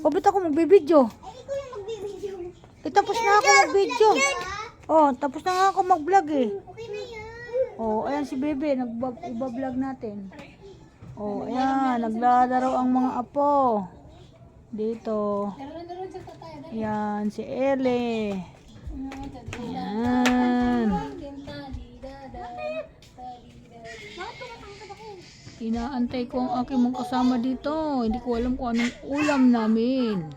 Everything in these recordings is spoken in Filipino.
O, ba't ako magbibideo? Ay, ikaw yung magbibideo. Eh, tapos na ako mag-video. Oh, tapos na nga ako mag-vlog eh. Okay na yan. Oh, ayan si Bebe, iba-vlog natin. Oh, ayan, naglalaro ang mga apo. Dito. Ayan, si Ele. Ayan. Inaantay ko ang aking mga kasama dito. Hindi ko alam kung anong ulam namin.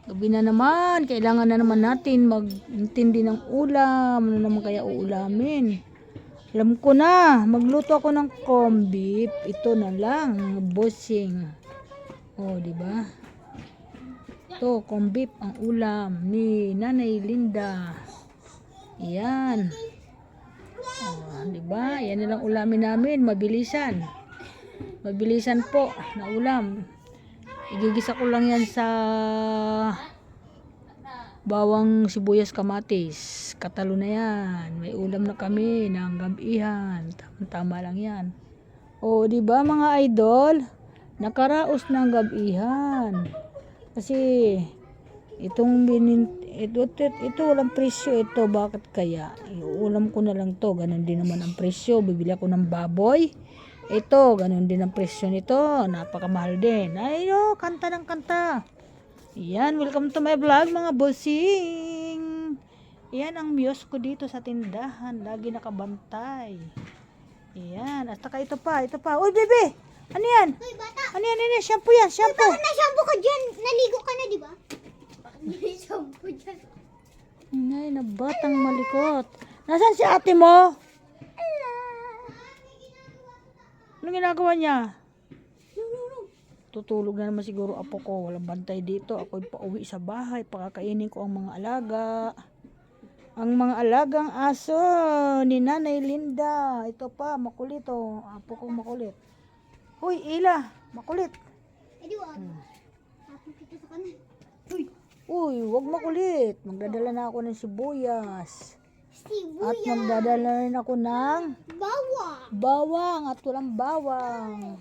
Gabi na naman, kailangan na naman natin mag-intindi ng ulam. Ano naman kaya uulamin? Alam ko na, magluto ako ng corned beef. Ito na lang, bossing. Oh, di ba? Ito, corned beef ang ulam ni Nanay Linda. Ayan. Oh, di ba? Yan nilang ulamin namin, mabilisan. Mabilisan po na ulam. Igigisa ko lang yan sa bawang sibuyas kamatis. Katalo na yan. May ulam na kami ng gabihan. Tama lang yan. O, di ba mga idol? Nakaraos ng gabihan. Kasi ito walang presyo ito. Bakit kaya? Iuulam ko na lang to. Ganon din naman ang presyo. Bibili ako ng baboy. Ito, ganon din ang presyo nito. Napakamahal din. Ay, kanta ng kanta. Yan, welcome to my vlog mga bossing. Yan ang muse ko dito sa tindahan. Lagi nakabantay. Yan, at saka ito pa. Uy, bebe! Ano yan? Uy, bata. Ano yan? Shampoo yan, shampoo. Bakit may shampoo ka dyan? Naligo ka na, di ba? Bakit may shampoo dyan? Ay, na batang malikot. Nasaan si ate mo? Anong ginagawa niya? Tutulog na naman siguro apo ko. Walang bantay dito. Ako'y pauwi sa bahay. Pakakainin ko ang mga alaga. Ang mga alagang aso ni Nanay Linda. Ito pa, makulit oh. Apo ko makulit. Hoy, Ila, makulit. Eh, di wag. Tapos kita sa kanan. Uy, wag makulit. Magdadala na ako ng sibuyas. At Sibuya. magdadala rin ako ng Bawang. bawang at walang bawang.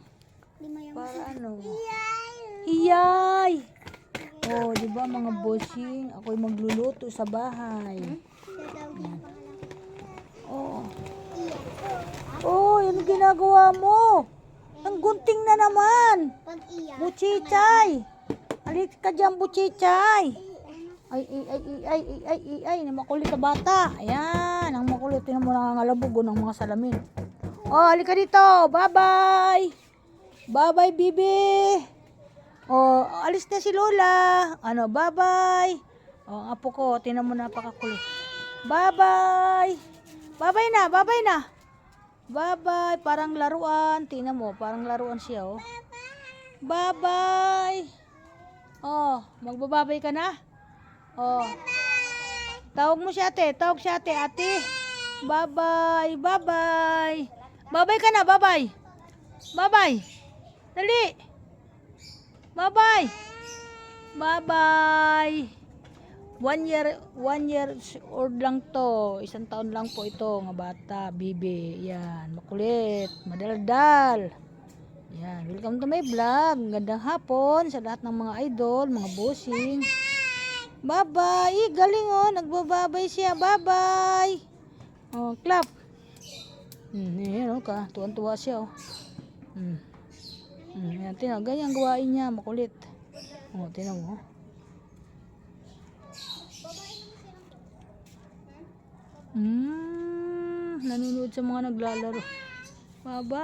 Lima yung Para ano? Iyay. Hiyay! Oh, di ba mga bossing? Ako'y magluluto sa bahay. Oh. Oh, ano ginagawa mo? Ang gunting na naman. Pag iyak. Buchichay! Alik ka dyan, buchichay! Ay, makulit na bata. Ayan, ang makulit. Tinan mo nangangalabog ng mga salamin. Oh, halika dito. Bye-bye. Bye-bye, bibi. Oh, alis na si Lola. Ano, bye-bye. Oh, ang apo ko, tinan mo napakakulit. Bye-bye. Bye-bye na, bye-bye na. Bye-bye. Parang laruan. Tinan mo, parang laruan siya, oh. Bye-bye. Oh, magbababay ka na? Oh. Tawag mo si ate. Tawag si ate. Ate. Bye-bye. Bye-bye. Bye-bye ka na. Bye-bye. Bye-bye. Dali. Bye-bye. Bye-bye. 1 year old lang to. 1 taon lang po ito. Nga bata. Bibi. Yan. Makulit. Madaldal. Yan. Welcome to my vlog. Gandang hapon sa lahat ng mga idol. Mga bossing. Bye-bye. Galing oh. Nagbababay siya. Bye-bye. Oh, clap. Yan oh ka. Tuwan-tuwa siya oh. Yan. Tinan. Ganyan gawain niya. Makulit. Oh, tinan mo. Nanonood sa mga naglalaro. Bye-bye.